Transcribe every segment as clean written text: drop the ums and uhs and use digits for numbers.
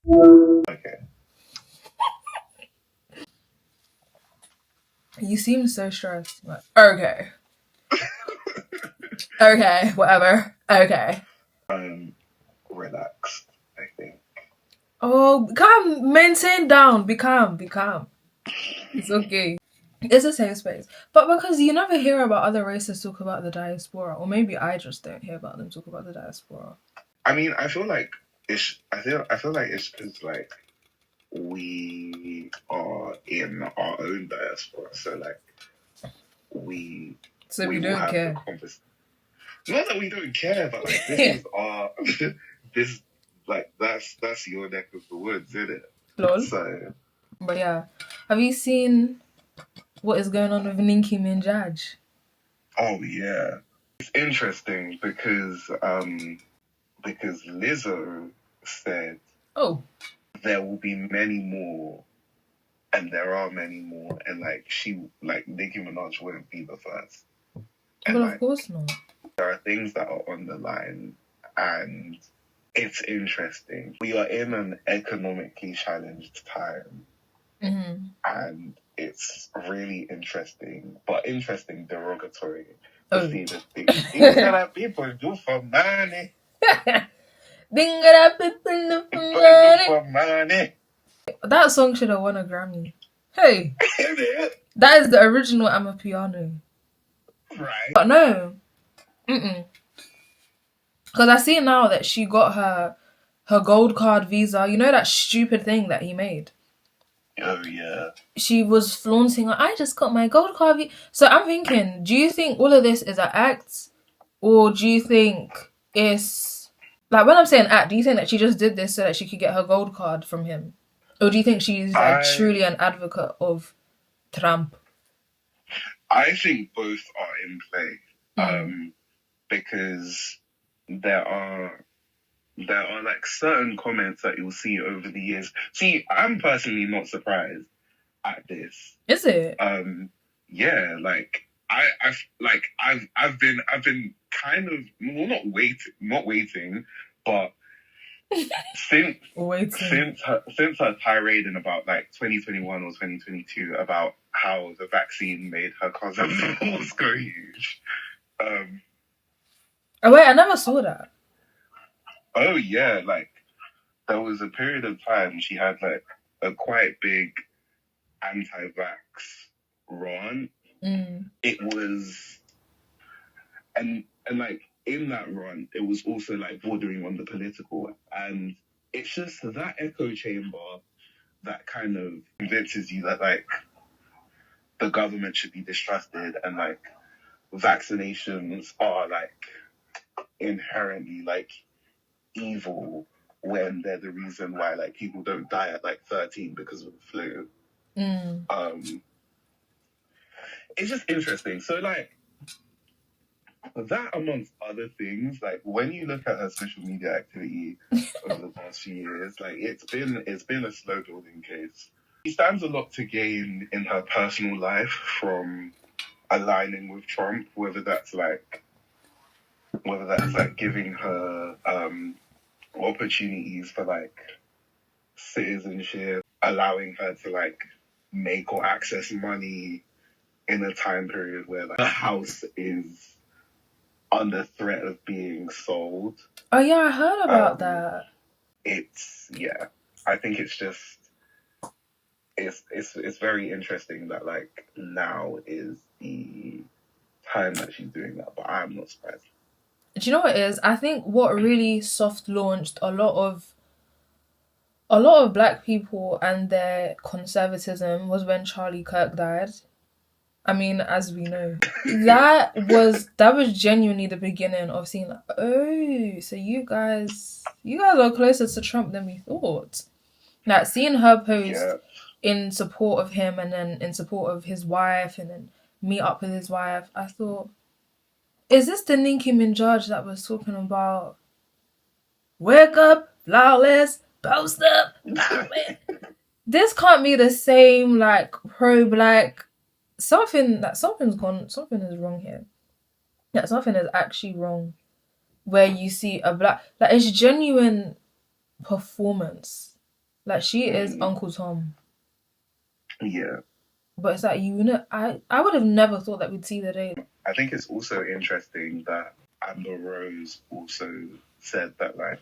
Okay. You seem so stressed. Like, okay. Okay, whatever. Okay. Relaxed, I think. Oh, calm, maintain down. Be calm, be calm. It's okay. It's a safe space. But because you never hear about other races talk about the diaspora, or maybe I just don't hear about them talk about the diaspora. I mean, I feel like I feel like it's because like we are in our own diaspora, so like we So we we will don't have the care. conversation. Not that we don't care, but like this is our this like that's your neck of the woods, isn't it? Lol. So But yeah. Have you seen what is going on with Nicki Minaj? oh yeah, it's interesting because Lizzo said Oh, there will be many more, and there are many more, and like Nicki Minaj wouldn't be the first, and well, of like course not. there are things that are on the line, and it's interesting. We are in an economically challenged time, Mm-hmm. and it's really interesting, but interesting derogatory to Oh. see the things that people do for money. People do for money. That song should have won a Grammy. Hey, that is the original I'm a Piano. Right. But no. Mm-mm. Because I see now that she got her gold card visa. You know that stupid thing that he made? Oh yeah. She was flaunting, like, I just got my gold card visa. So I'm thinking, do you think all of this is an act? Or do you think it's... Like, when I'm saying act, do you think that she just did this so that she could get her gold card from him? Or do you think she's, like, I truly an advocate of Trump? I think both are in play. Mm. Because there are like certain comments that you'll see over the years. See, I'm personally not surprised at this. Is it? Yeah, like I've been kind of well, not waiting, but since Waiting. since her tirade in about like 2021 or 2022 about how the vaccine made her cousin's balls go huge. Oh, wait, I never saw that. Oh yeah, like there was a period of time she had like a quite big anti-vax run. Mm. It was and like in that run, it was also like bordering on the political, and it's just that echo chamber that kind of convinces you that like the government should be distrusted and like vaccinations are like inherently like evil when they're the reason why like people don't die at like 13 because of the flu. Mm. It's just interesting. So like that amongst other things, like when you look at her social media activity over the past few years, like it's been a slow building case. She stands a lot to gain in her personal life from aligning with Trump, whether that's like giving her opportunities for like citizenship, allowing her to like make or access money in a time period where like the house is under threat of being sold. Oh, yeah, I heard about that. It's yeah. I think it's just it's very interesting that like now is the time that she's doing that, but I'm not surprised. Do you know what it is? I think what really soft launched a lot of black people and their conservatism was when Charlie Kirk died. I mean, as we know, that was genuinely the beginning of seeing like, oh, so you guys are closer to Trump than we thought. Like seeing her post Yeah. in support of him and then in support of his wife and then meet up with his wife, I thought, is this the Nicki Minaj that was talking about? Wake up, flawless, post up, power. This can't be the same like pro black something is wrong here. Yeah, something is actually wrong. Where you see a black, like it's genuine performance. Like, she is Uncle Tom. Yeah. But it's like, I would have never thought that we'd see the day. I think it's also interesting that Amber Rose also said that, like,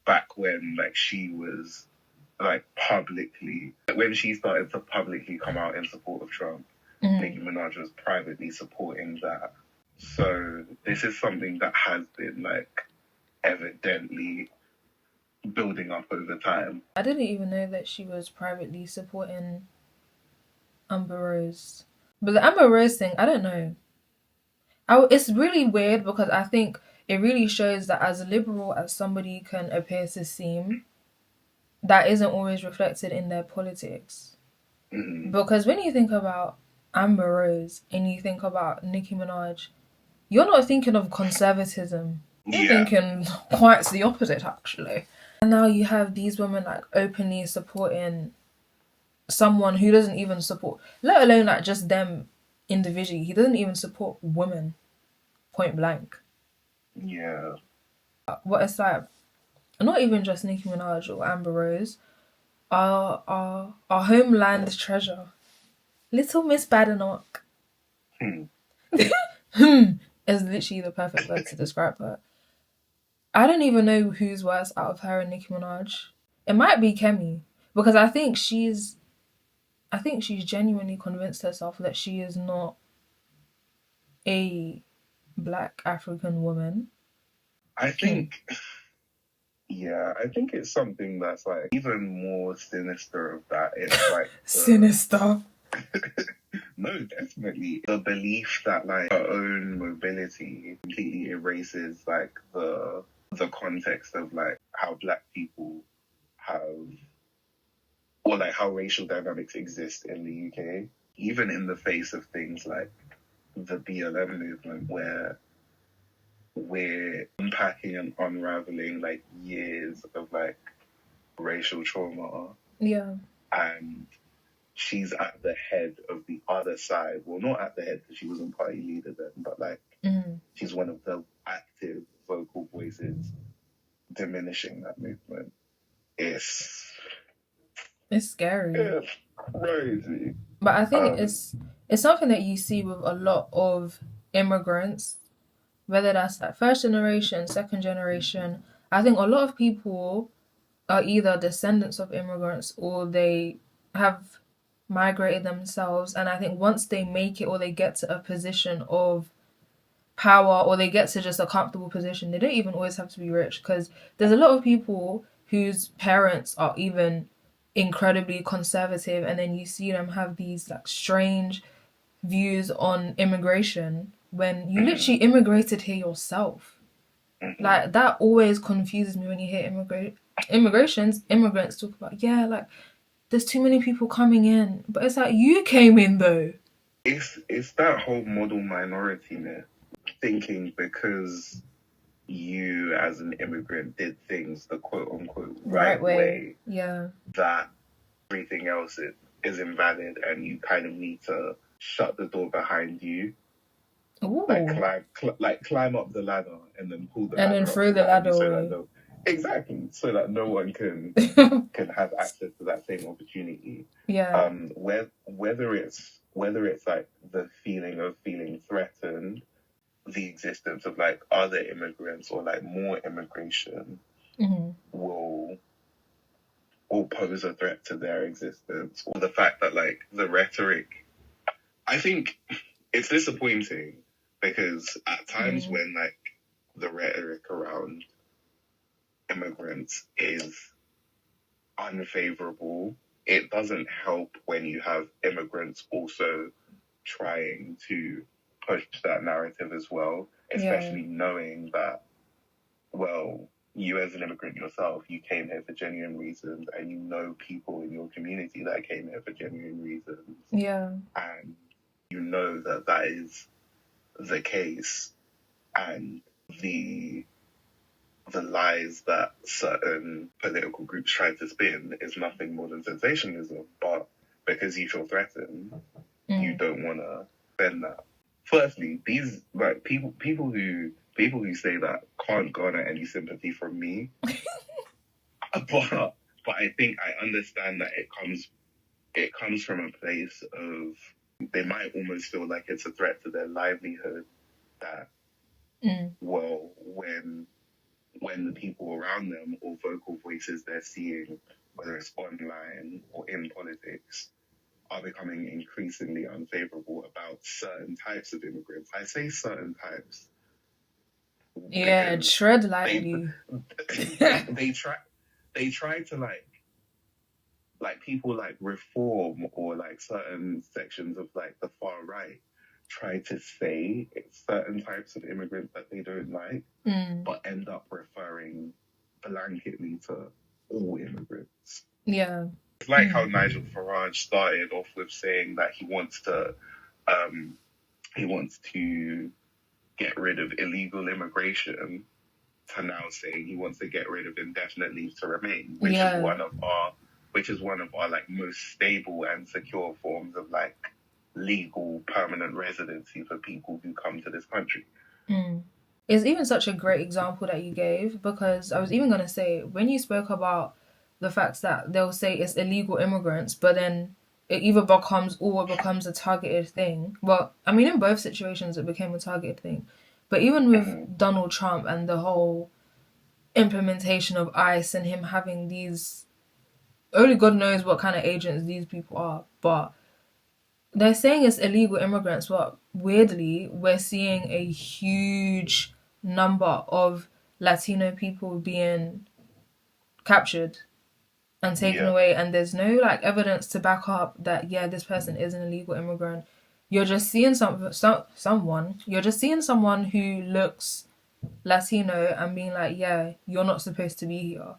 back when, like, she was, like, publicly, when she started to publicly come out in support of Trump, Nicki Minaj was privately supporting that. So this is something that has been, like, evidently building up over time. I didn't even know that she was privately supporting Amber Rose. But the Amber Rose thing, I don't know. It's really weird because I think it really shows that as liberal as somebody can appear to seem, that isn't always reflected in their politics. Because when you think about Amber Rose and you think about Nicki Minaj, you're not thinking of conservatism. You're thinking quite the opposite, actually. And now you have these women like openly supporting someone who doesn't even support, let alone like just them individually. He doesn't even support women, point blank. Yeah. What it's like, not even just Nicki Minaj or Amber Rose, our homeland treasure, Little Miss Badenoch. Is literally the perfect word to describe her. I don't even know who's worse out of her and Nicki Minaj. It might be Kemi, because I think she's genuinely convinced herself that she is not a black African woman. I think, I think it's something that's like even more sinister of that. It's like sinister. No, definitely. The belief that like her own mobility completely erases like the context of like how black people have, or like how racial dynamics exist in the UK, even in the face of things like the BLM movement, where we're unpacking and unraveling like years of like racial trauma. Yeah. And she's at the head of the other side. Well, not at the head because she wasn't party leader then, but like she's one of the active vocal voices diminishing that movement. It's scary. It's crazy. But I think it's something that you see with a lot of immigrants, whether that's like first generation, second generation. I think a lot of people are either descendants of immigrants or they have migrated themselves. And I think once they make it or they get to a position of power or they get to just a comfortable position, they don't even always have to be rich, because there's a lot of people whose parents are even incredibly conservative, and then you see them have these like strange views on immigration when you literally immigrated here yourself. Like, that always confuses me when you hear immigrants talk about, yeah, like there's too many people coming in, but it's like, you came in though. It's that whole model minority myth, thinking because you as an immigrant did things the quote unquote right way, that everything else is invalid and you kind of need to shut the door behind you. Ooh. Like climb up the ladder and then pull the ladder and then throw the ladder away. Exactly, so that no one can have access to that same opportunity. Yeah. Whether it's like the feeling of feeling threatened, the existence of like other immigrants or like more immigration will pose a threat to their existence, or the fact that like the rhetoric, I think it's disappointing because at times when like the rhetoric around immigrants is unfavorable, it doesn't help when you have immigrants also trying to push that narrative as well, especially knowing that, well, you as an immigrant yourself, you came here for genuine reasons, and you know people in your community that came here for genuine reasons. Yeah. And you know that that is the case, and the lies that certain political groups try to spin is nothing more than sensationalism. But because you feel threatened, you don't want to spend that. Firstly, these like people who say that can't garner any sympathy from me. but but I think I understand that it comes from a place of they might almost feel like it's a threat to their livelihood that well when the people around them or vocal voices they're seeing, whether it's online or in politics, are becoming increasingly unfavorable about certain types of immigrants. I say certain types Yeah, because tread they lightly. they try to like people like reform or like certain sections of like the far right try to say it's certain types of immigrants that they don't like, but end up referring blanketly to all immigrants. Yeah. It's like how Nigel Farage started off with saying that um, he wants to get rid of illegal immigration to now saying he wants to get rid of indefinite leave to remain, which is one of our like most stable and secure forms of like legal permanent residency for people who come to this country. It's even such a great example that you gave, because I was even going to say, when you spoke about the fact that they'll say it's illegal immigrants, but then it either becomes a targeted thing. Well, I mean, in both situations, it became a targeted thing. But even with Donald Trump and the whole implementation of ICE and him having these, only God knows what kind of agents these people are, but they're saying it's illegal immigrants, but weirdly, we're seeing a huge number of Latino people being captured and taken away, and there's no like evidence to back up that this person is an illegal immigrant. You're just seeing someone. You're just seeing someone who looks Latino and being like, yeah, you're not supposed to be here,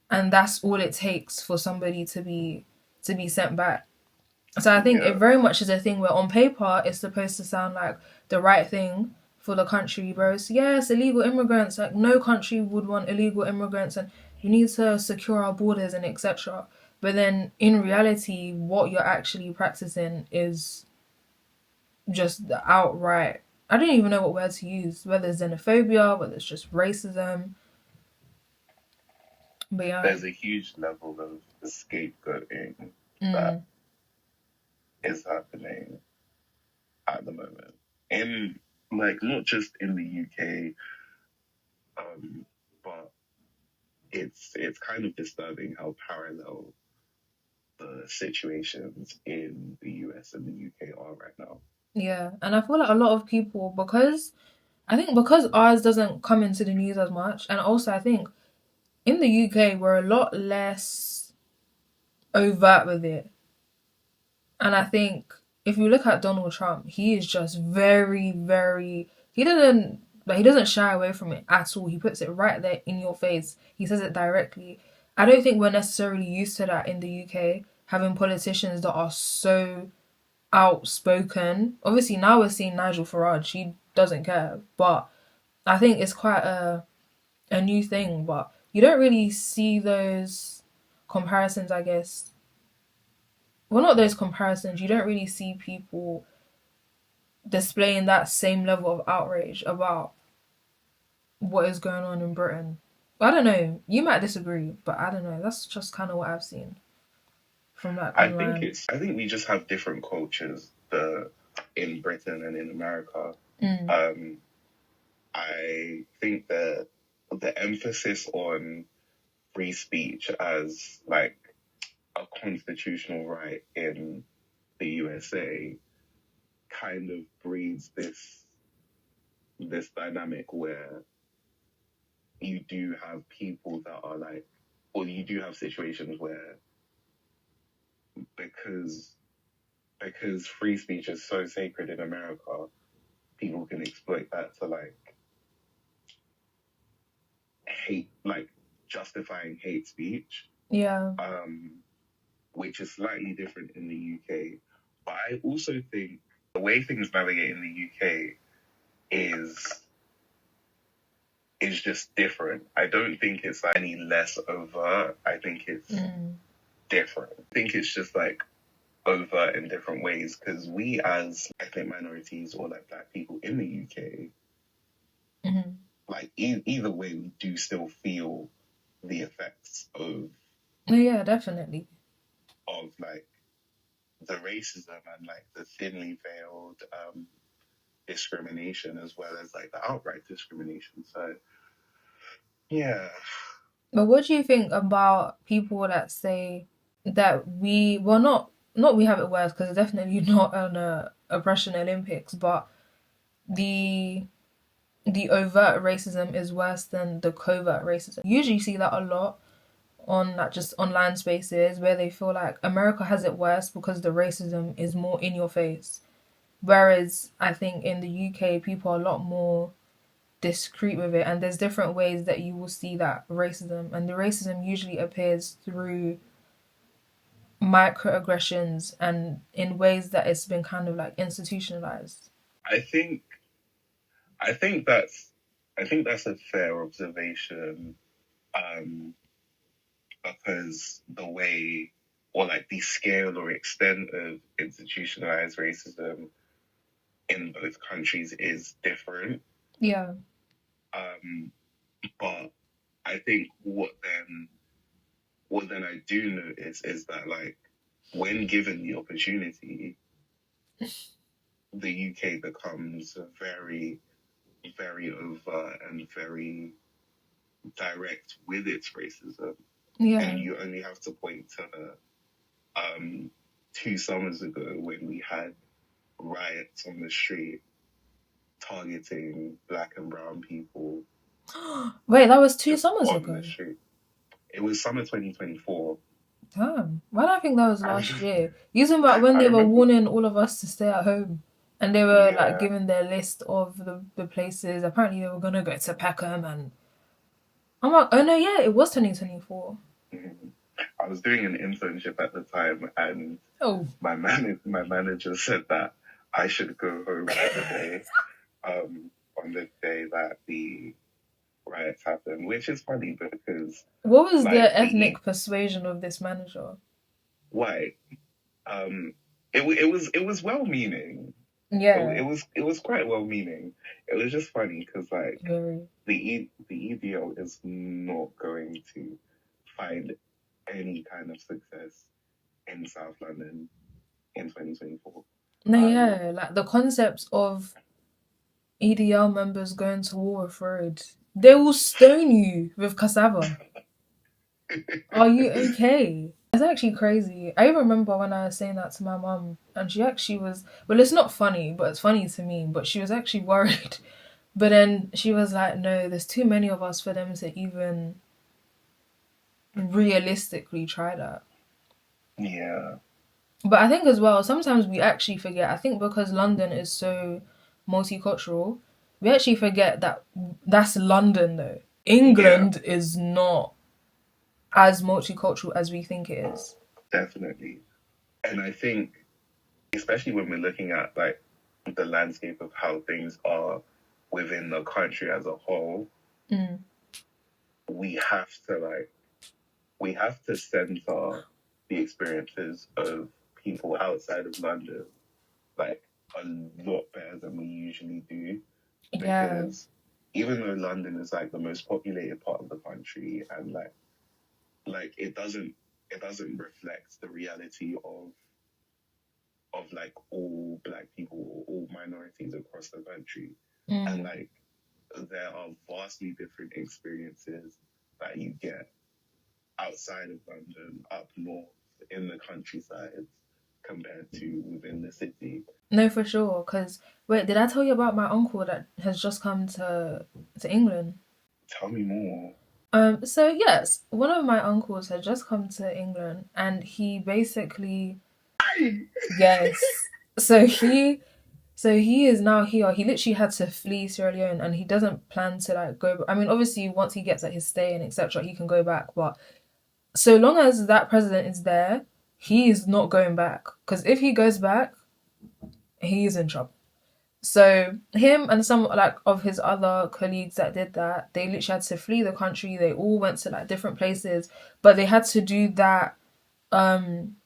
and that's all it takes for somebody to be sent back. So I think it very much is a thing where on paper it's supposed to sound like the right thing for the country, bro. So yes, illegal immigrants, like no country would want illegal immigrants and we need to secure our borders and etc. But then in reality, what you're actually practicing is just the outright, I don't even know what word to use, whether it's xenophobia, whether it's just racism. But yeah. There's a huge level of scapegoating that is happening at the moment. In like not just in the UK, but it's kind of disturbing how parallel the situations in the US and the UK are right now. Yeah, and I feel like a lot of people, because ours doesn't come into the news as much, and also I think in the UK we're a lot less overt with it. And I think if you look at Donald Trump, he is just very, very, he doesn't shy away from it at all. He puts it right there in your face. He says it directly. I don't think we're necessarily used to that in the UK, having politicians that are so outspoken. Obviously now we're seeing Nigel Farage. He doesn't care, but I think it's quite a new thing. But you don't really see those comparisons, I guess. Well, not those comparisons. You don't really see people displaying that same level of outrage about what is going on in Britain. I don't know. You might disagree, but I don't know. That's just kind of what I've seen from that online. I think we just have different cultures in Britain and in America. I think that the emphasis on free speech as like a constitutional right in the USA kind of breeds this dynamic where you do have people that are like, or you do have situations where because free speech is so sacred in America, people can exploit that to like hate, like justifying hate speech. Yeah. Which is slightly different in the UK. But I also think the way things navigate in the UK is just different. I don't think it's like any less overt. I think it's different. I think it's just like overt in different ways because we as ethnic minorities or like black people in the UK, like either way, we do still feel the effects of Yeah, definitely. of like the racism and like the thinly veiled discrimination as well as like the outright discrimination. So yeah, But what do you think about people that say that well, not we have it worse, because it's definitely not an oppression Olympics, but the the overt racism is worse than the covert racism. Usually you see that a lot on like just online spaces where they feel like America has it worse because the racism is more in your face. Whereas I think in the UK people are a lot more discreet with it, and there's different ways that you will see that racism, and the racism usually appears through microaggressions and in ways that it's been kind of like institutionalized. I think I think that's I think that's a fair observation. Um, because the way or like the scale or extent of institutionalized racism in both countries is different. Yeah. Um, but I think what then I do notice is that like when given the opportunity, the UK becomes very, very overt and very direct with its racism. Yeah. And you only have to point to 2 summers ago when we had riots on the street targeting black and brown people Wait, that was two just summers on ago. the street. It was summer 2024. Damn. Why do I think that was I, last year? You talking about when I they were remember, warning all of us to stay at home, and they were like yeah. giving their list of the places. Apparently they were gonna go to Peckham, and I'm like, oh no, yeah, it was 2024. Mhm. I was doing an internship at the time, and Oh. my manager said that I should go home on the day that the riots happened, which is funny because What was like the ethnic persuasion of this manager? white, um, it was well meaning. Yeah, It was quite well meaning. It was just funny because like very. the EDO is not going to find any kind of success in South London in 2024. No, Um, yeah, like the concept of EDL members going to war with Road. They will stone you with cassava. Are you okay? It's actually crazy. I even remember when I was saying that to my mum, and she actually was. Well, it's not funny, but it's funny to me. But she was actually worried. But then she was like, "No, there's too many of us for them to even realistically try that." yeah, But I think as well, sometimes we actually forget. I think because London is so multicultural, we actually forget that that's London though. yeah, England is not as multicultural as we think it is. definitely. And I think, especially when we're looking at like the landscape of how things are within the country as a whole, Mm. we have to center the experiences of people outside of London like a lot better than we usually do Yeah. because even though London is like the most populated part of the country and like it doesn't reflect the reality of like all black people or all minorities across the country and Mm. like there are vastly different experiences that you get outside of London, up north, in the countryside, compared to within the city. No, for sure. Because wait, did I tell you about my uncle that has just come to England? Tell me more. So yes, one of my uncles had just come to England, and he basically yes. So he is now here. He literally had to flee Sierra Leone, and he doesn't plan to like go. I mean, obviously, once he gets like his stay and etc., he can go back. But so long as that president is there, he is not going back. Because if he goes back, he's in trouble. So him and some like of his other colleagues that did that, they literally had to flee the country. They all went to like different places, but they had to do that um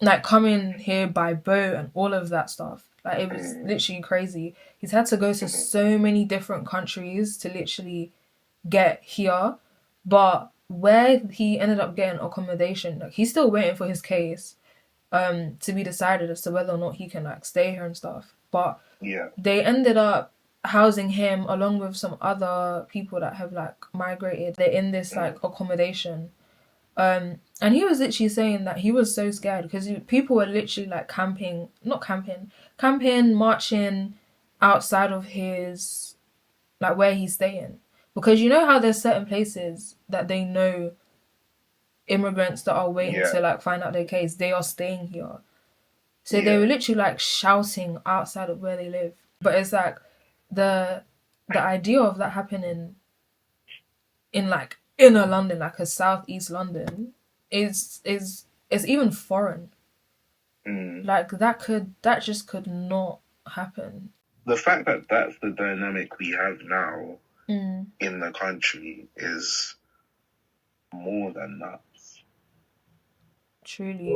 like coming here by boat and all of that stuff. Like it was Mm, literally crazy. He's had to go to so many different countries to literally get here. But where he ended up getting accommodation, like he's still waiting for his case to be decided as to whether or not he can like stay here and stuff. But Yeah. they ended up housing him along with some other people that have like migrated. They're in this like accommodation. And he was literally saying that he was so scared because people were literally like camping, marching outside of his, like where he's staying. Because you know how there's certain places that they know immigrants that are waiting to like find out their case, they are staying here. So they were literally like shouting outside of where they live. But it's like the idea of that happening in like inner London, like a southeast London, is even foreign. Like that just could not happen. The fact that that's the dynamic we have now in the country is more than nuts. Truly.